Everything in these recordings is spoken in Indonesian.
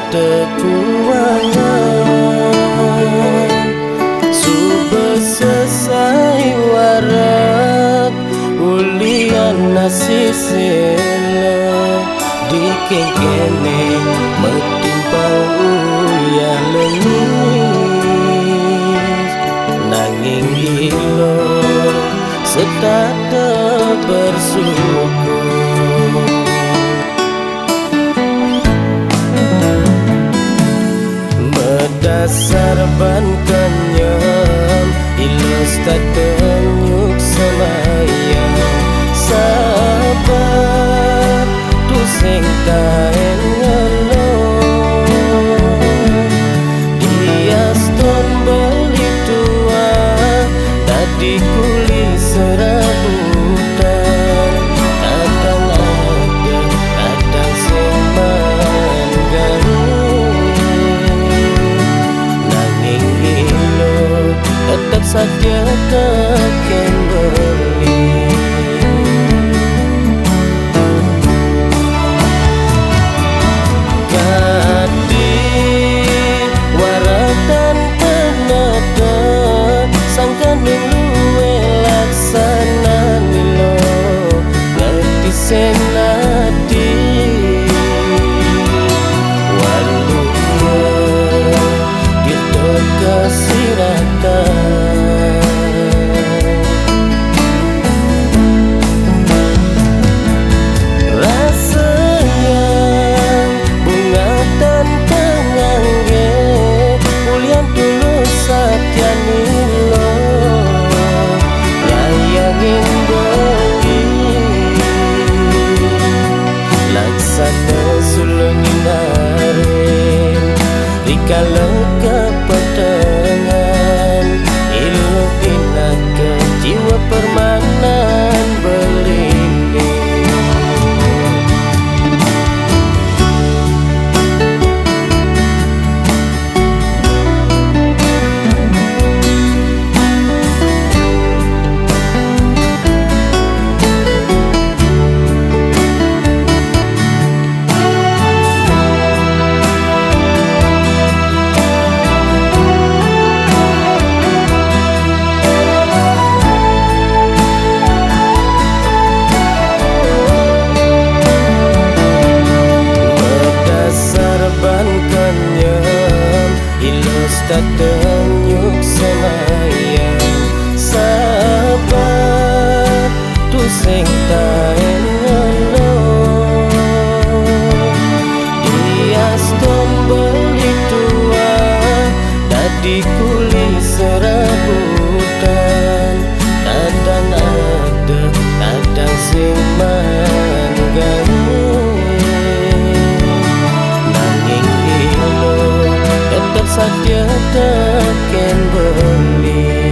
tekuangan sudah selesai warak ulian nasi sela dikengkene metimpang uyah lengis nanging ilo setata bersyukur medasar ban kenyam ilus tak tenyuk semayang sabar tu sing kaen ngelong dias ton beli tua tadi kuli serabutan kadang ada kadang seman tetap saja takkan beli Kadi waratan penata sangka nuluwe laksana nilo ngerti senadi waluya gitu kesiratan kalau kepetengan ilu pinaka jiwa permanen berlindung tak tenyuk semayang sabar tu sing taen ngelong dias ton beli tua dadi kuli serabutan kadang ada kadang sing mangganggu nanging ilo tetap saja takkan beli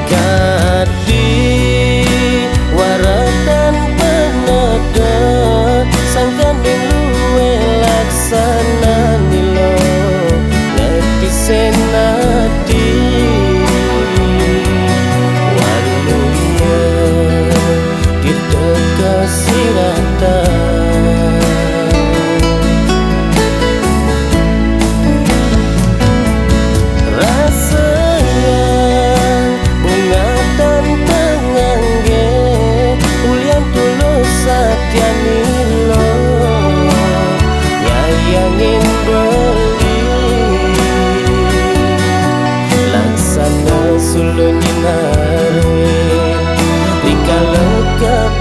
Kadi waratan penada sangka niluwe laksana nilo ngerti senadi waluya kita kesiratan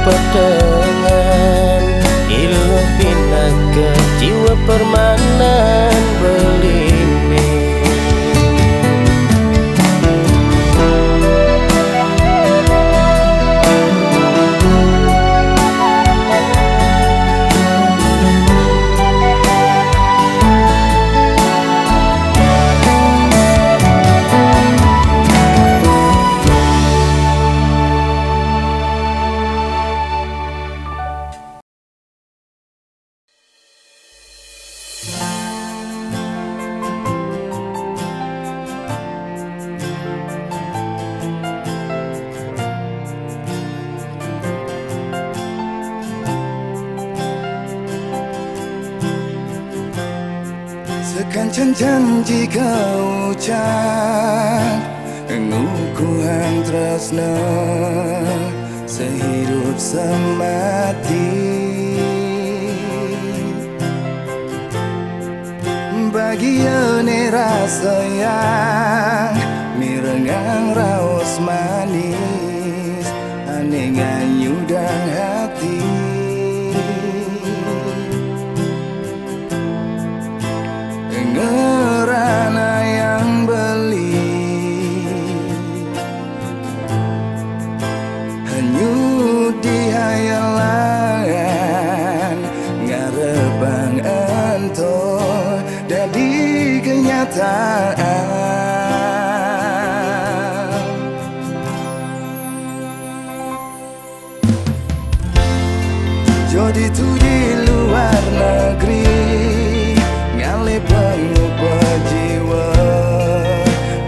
petengan ilu pinaka jiwa permanen berlindung Kancen janji kau ucap ngukuhan tresna sehidup semati. Bagiane rasa yang mirengang raos manis anengan nyudang hati. Ngerana yang beli hanyut di hayalan ngarebang ento dadi kenyataan. Jadi tu di luar negeri ngale pengupa jiwa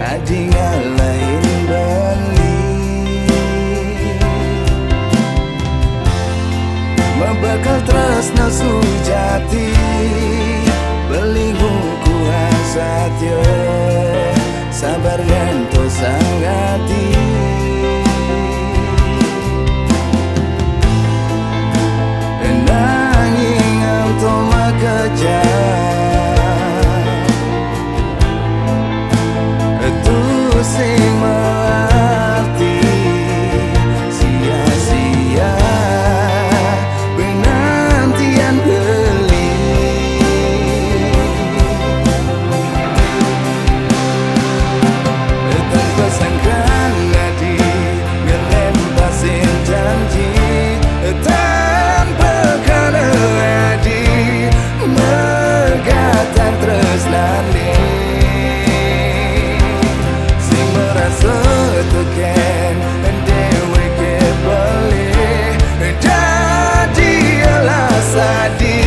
adi ngalahin bali membakal tresna sujati belingku hasatyo sabar ngantos sang hati. Nanging anto makejak itu sing mengerti sia-sia penantian beli. Tanpa sangkaan nadi ngelempasin janji tanpa kana adi megatang tresnane sing merasa teken dewe kebali dadi alasadi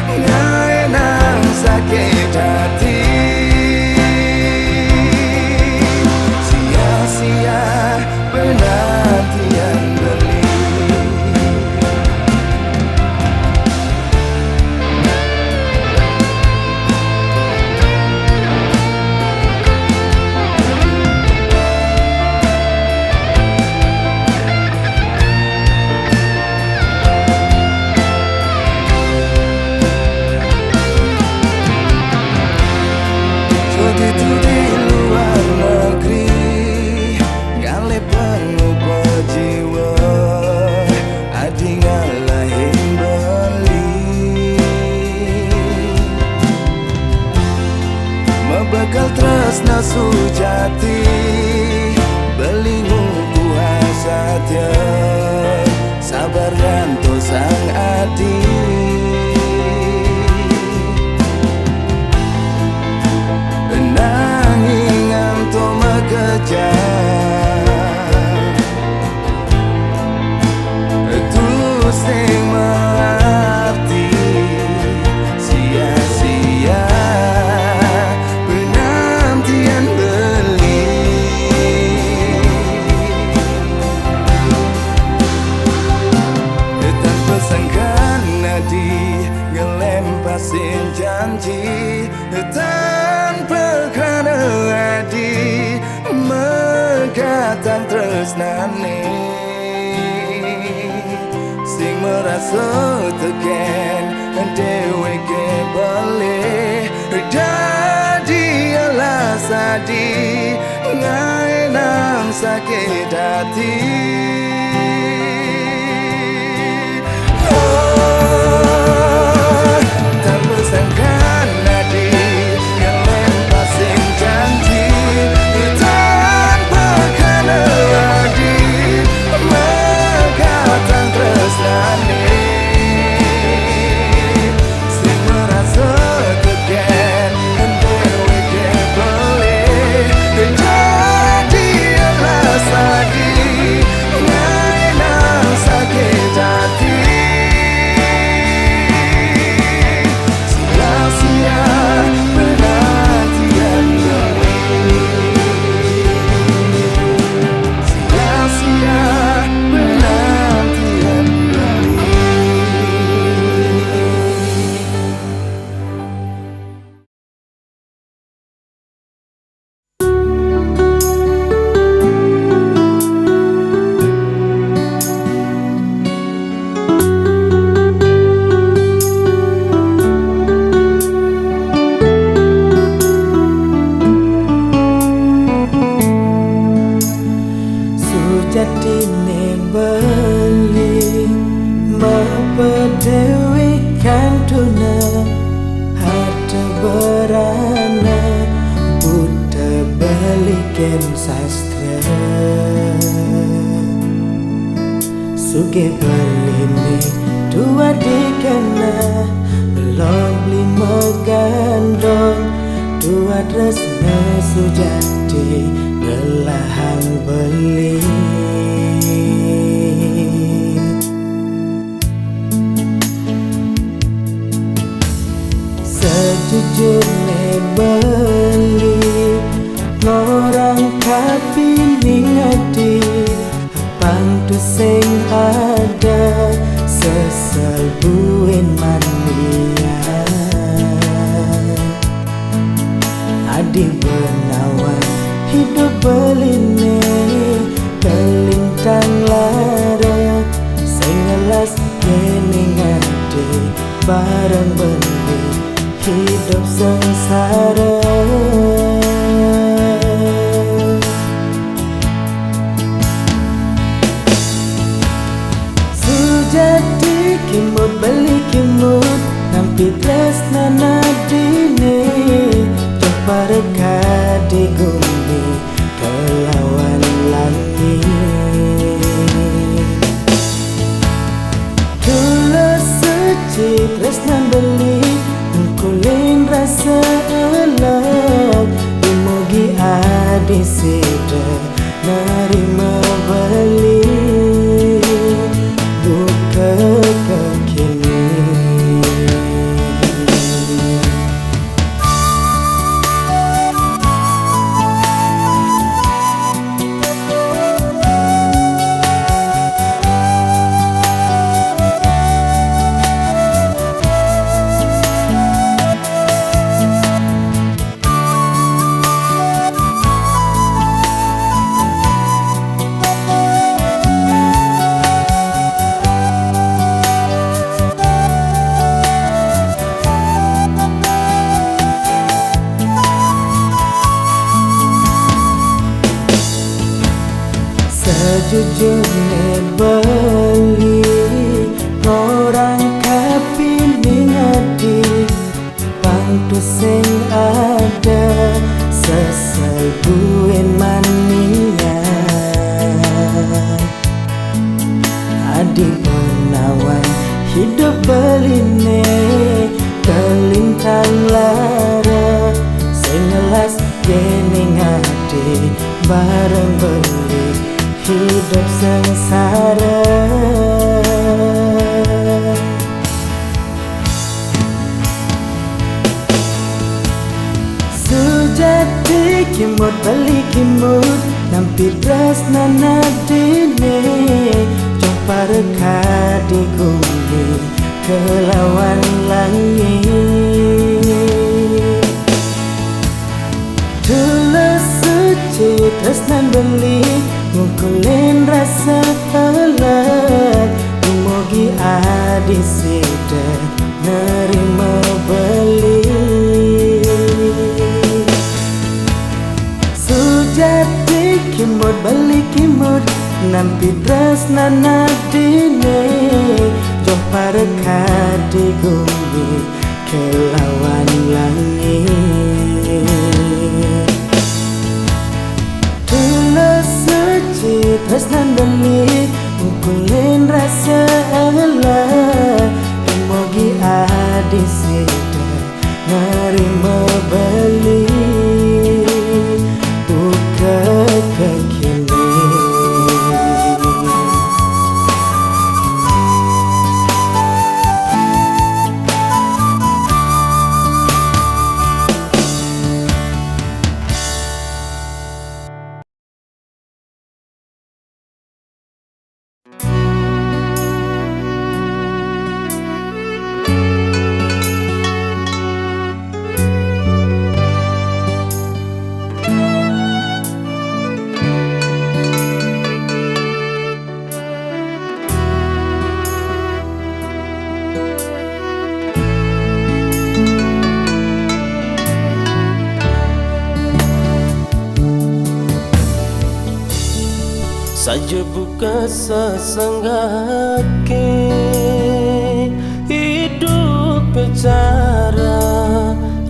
ngaenang sakit hati. Sia-sia penantian beli. Begitu di luar negeri ngale pengupa jiwa adi ngalahin beli membekal tresna sujati belingku hasatya sabar ngantos sang adi. Nanging anto makejak itu sing mengerti sia-sia penantian beli. Tanpa sangkaan nadi ngelempasin janji tanpa kana adi megatang tresnane sing merasa teken dewe kebali dadi alasadi ngaenang sakit hati. Tanpa sangkaan nadi ngelempasin janji tanpa kana adi megatang tresnane sing merasa teken dewe kebali dadi alasadi Saiki beline dua dikena belum lima gandong dua tresna sujati gelahan beli. Sejujurnya beli ngorang kapini ngadi apang tu sing ada sesal buin mania adi benawan hidup beline kelintang lara sing ngelas kene ngadi bareng benih hidup sengsara. Sujati kimut beli kimut nampi tresna nadine coba reka di gumi kelawan langit tulus suci tresna beli kulin rasa elak dimogi adi sida nerima beli buka kekini. Sejujurnya beli orang kapini ngadi pangtu sing ada sesal buin mania adi benawan hidup beline kelintang lara sing ngelas kene ngadi bareng beli hidup sengsara. Sujati kimut beli kimut nampi tresna nadine coba reka di gumi kelawan langit tulus suci tresna beli mukulin rasa elak dimogi adi sida nerima beli sujati kimut beli kimut nampi tresna nadine coba reka di gumi kelawan langit tresna beli mukulin rasa elak dimogi adi sida nerima beli buka kekini. Saja buka sesenggake hidup bicara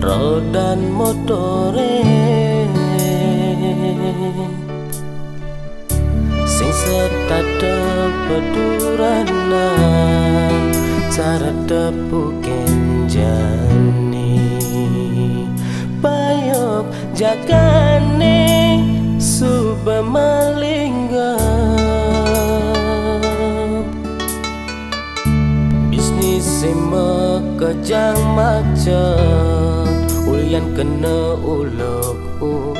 rodan motore sing setada peduran tenan cara tepuken jani payok jagane suba malingga bisnis kejang macet ulian kena ulok-ulok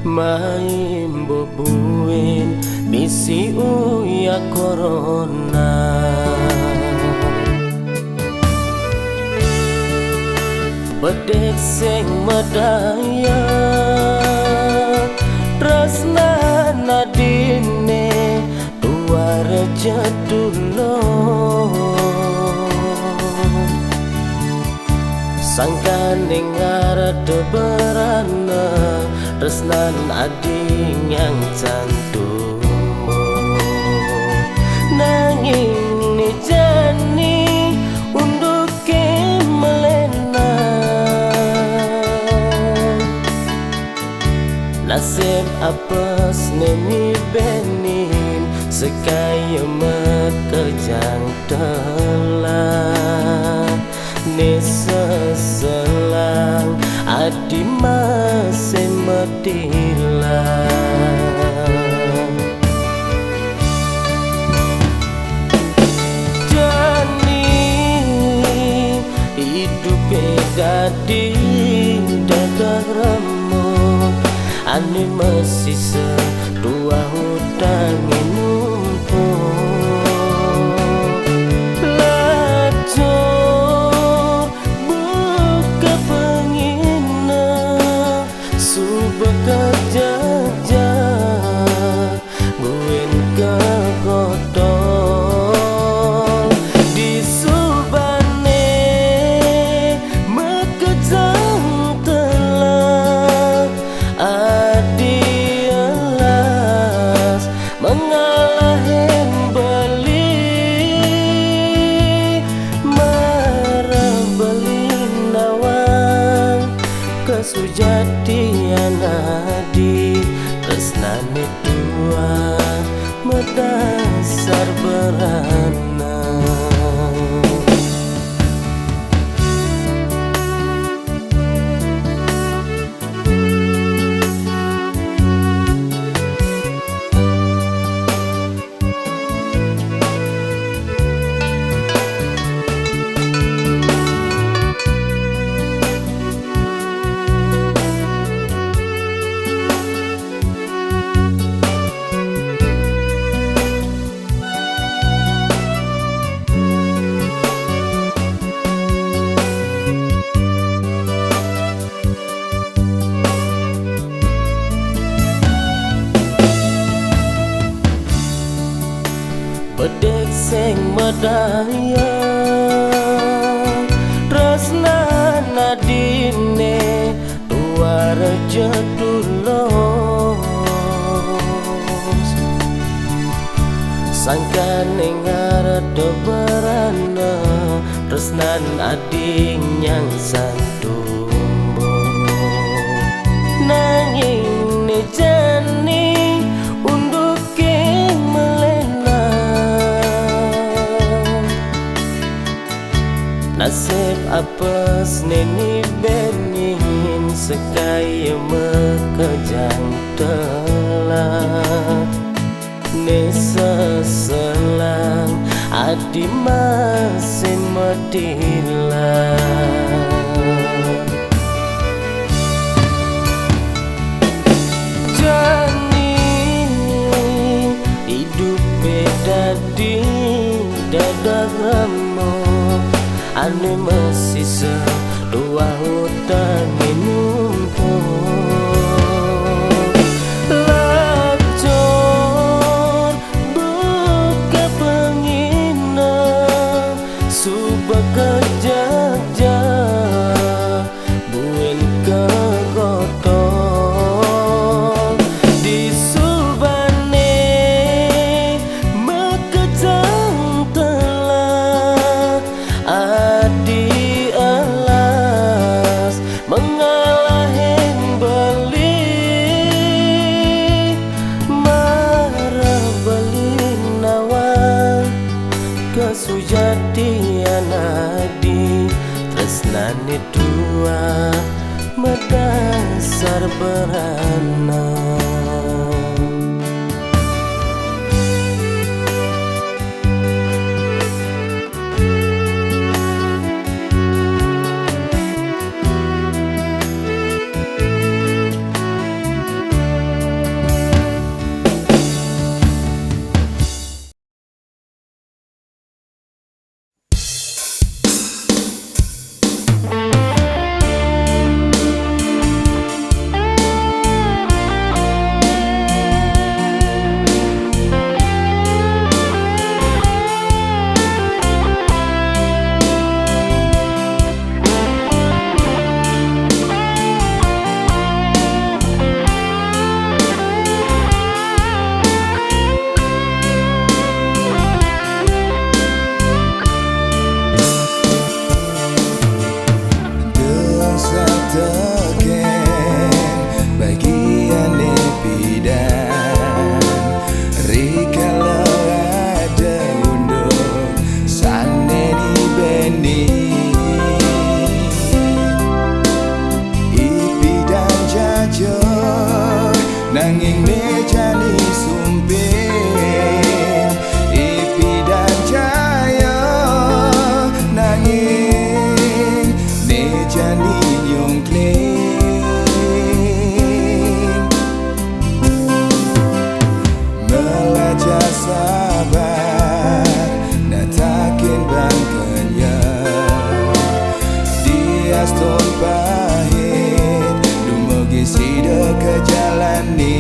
main bobuin misi uya corona bedek sing medaya tresna nadine tua reja dulu sangkane ngarep berana tresnan ading yang cantumu nanging ni jani unduke melena nasib apes nemi benin sekaya mekejang telah nesa selang adi masih metilang jani hidup dadi dadah remuk ane masih sedua hutang numpuk lacur buka pengina bekerja buin ke kotol di subane mekejang telah adi alas mengalahin beli marah beli nawang kesujatian adi tresnane dua medasar berana bedek sing medaya tresna nadine tua reja tulos sangkane ngarep berana tresnan ading yang santumbo nanging ne jani nasib apes neni benin sekaya mekejang telah nesa selang adi masih metilang jani hidup beda di dadah remuk ane masih sedua hutang numpuk lacur buka pengina suba kerja buin ke kotol di subane mekejang telah adi alas sujati anadi tresnane dua medasar berana. Nanging mejani sumping Ipi dan Jaya nanging mejani nyungkling Melajar sabar natakin bangkanya Dia stone pahit dumugi sida ke jalan ni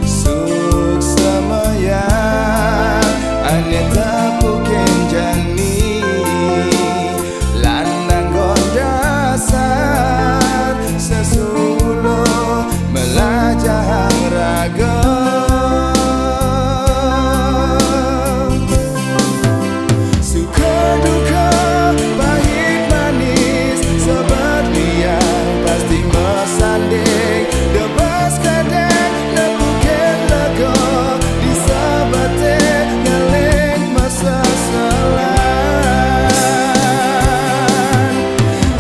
Suk semaya ane tapuken jani Lanang gondasar sesulo melajah raga Suka duka pahit manis sobat liang pasti mesanding debas kadang nepuken lego di sabate ngeling masa selan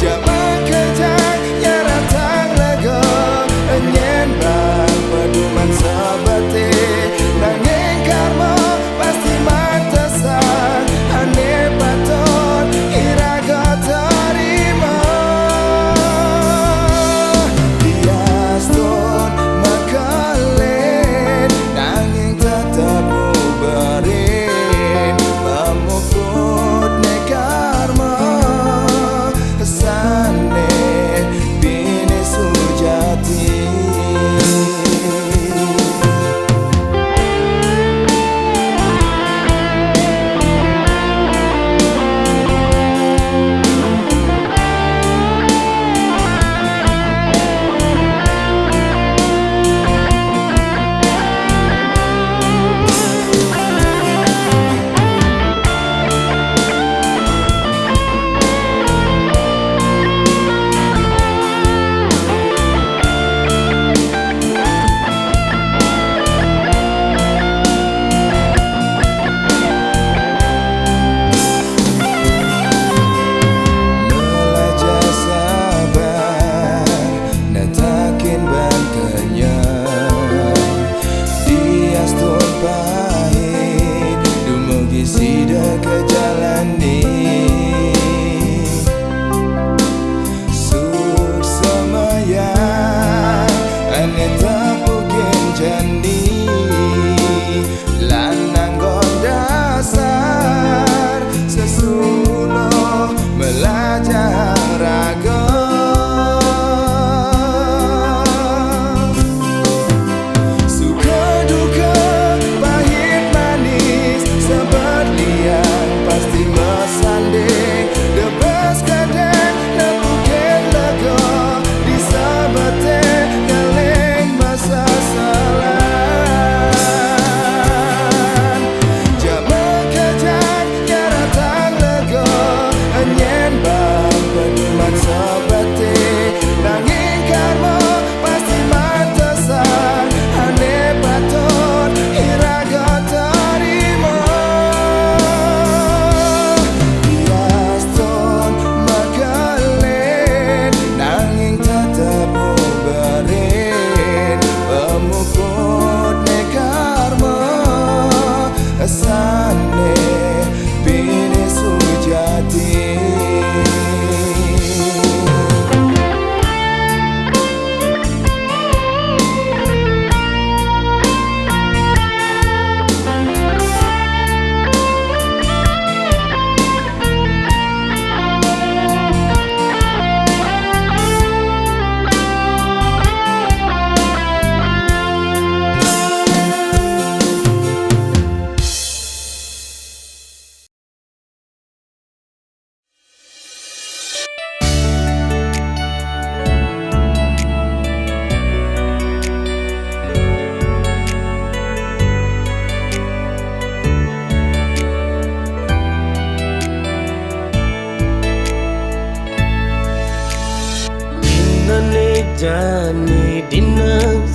jaman kejang nyaratang lego enyen bang peduman sabate nanging karma pasti mantesan ane paton iraga terima Diaston makalen nanging tetap uberin memuput ne karma kesane bini sujati Melajar sabar natakin bangkanya Diaston pahit dumugi sida ke jalan ni Suk semaya ane tapuken jani Lanang gondasar sesulo melajah raga Suka duka pahit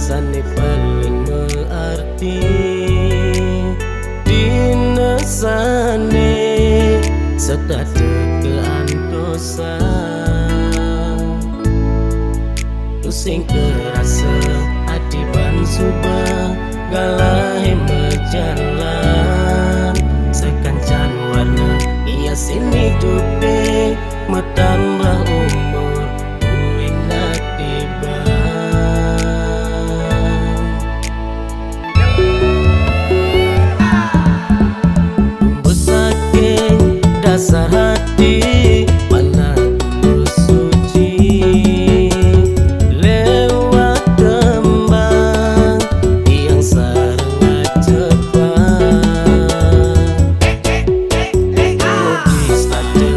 rasane paling berarti dinesane sedada keantosan sing kerasa adiban subah galahe berjalan sekancan warna iya sini dupe metambah umur uingat tiba tumbuh saking dasar hati mana tulus suci lewat tembang yang sarang cepat logis ada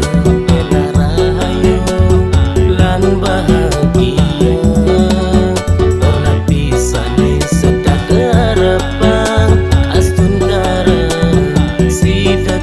bela rahayu lan bahagia lapisan sedang harapan astun darah sida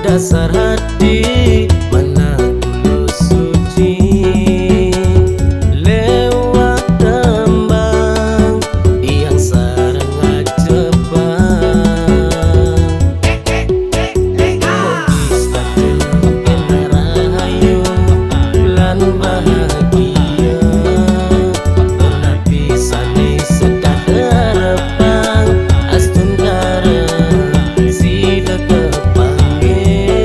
dasar hati mana tulus suci lewat tembang yang sarang cepat logis ada bela rahayu lan bahagia lapisan sedang harapan astun darah sida kepanggil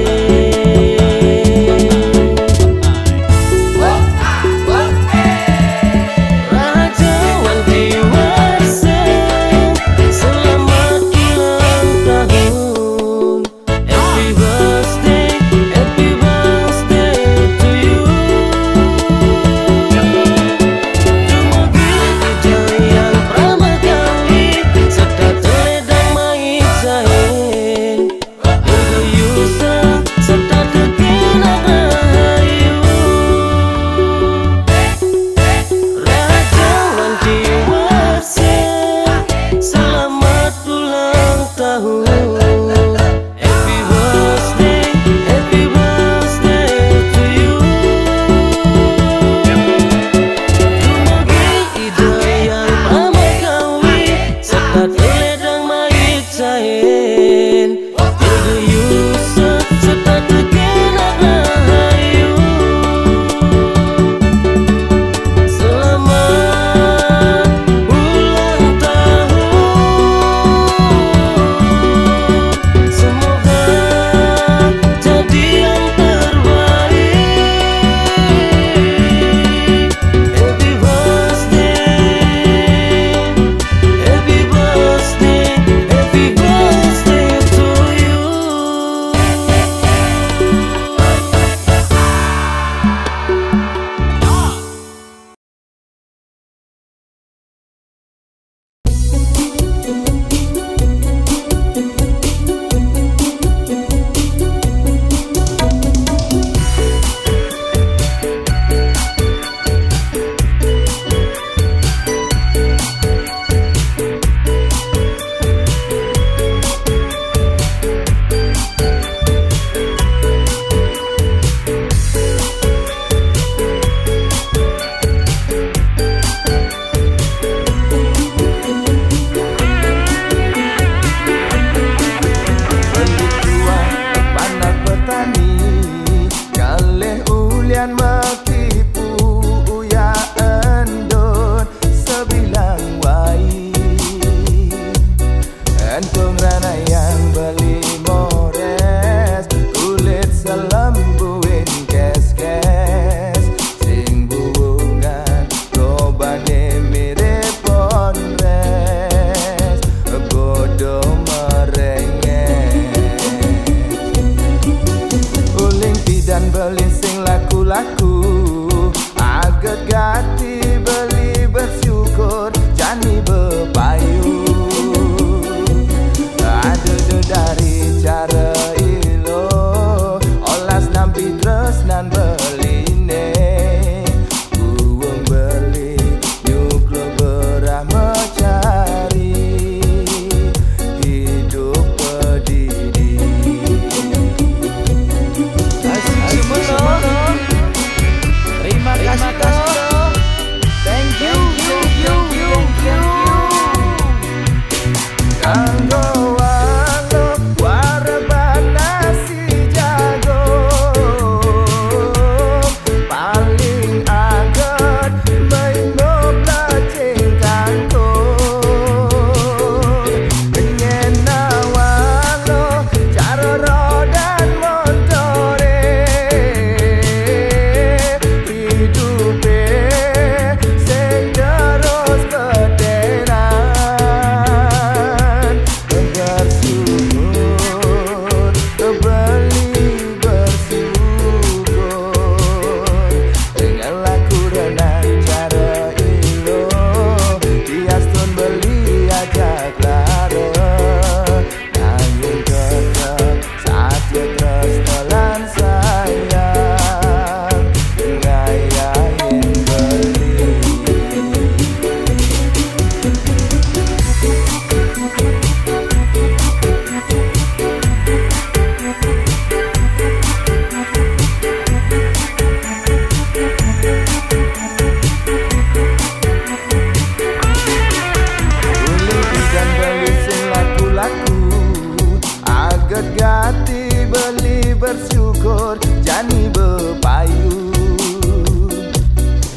beli bersyukur jani bepayu.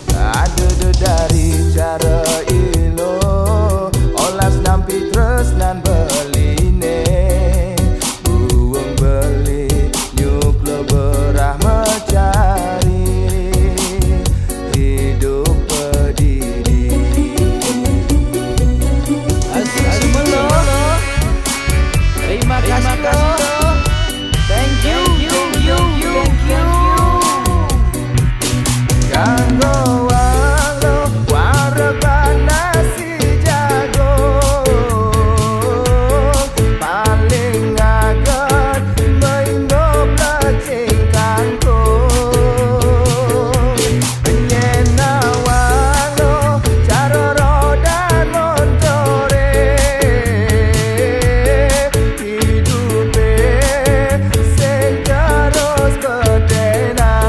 Ada dari cara ilo olas nampi tresnan beline. Buang beli nyuklo berah mencari hidup pedidi. Terima kasih toh. Thank you. Kanggo walo wareban nasi jago paling agak menggop lacing kangkung. Penyena walo cara roda montore hidupe sing terus betenan.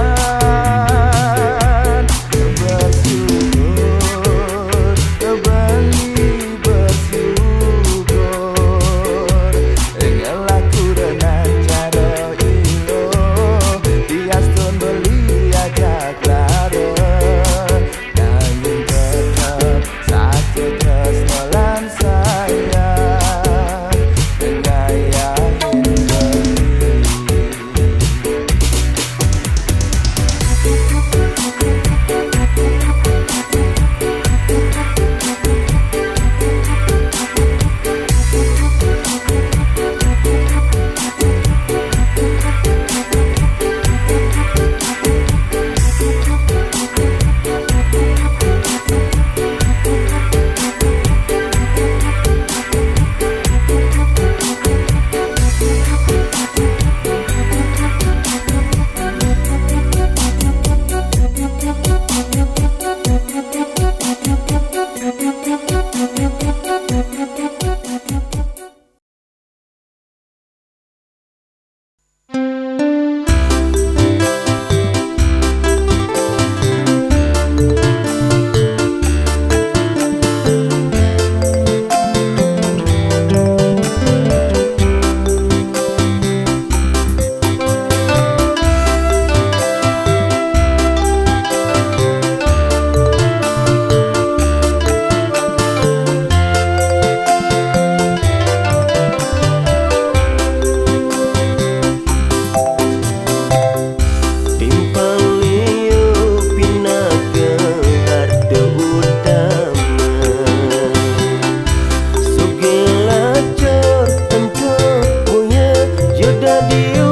Di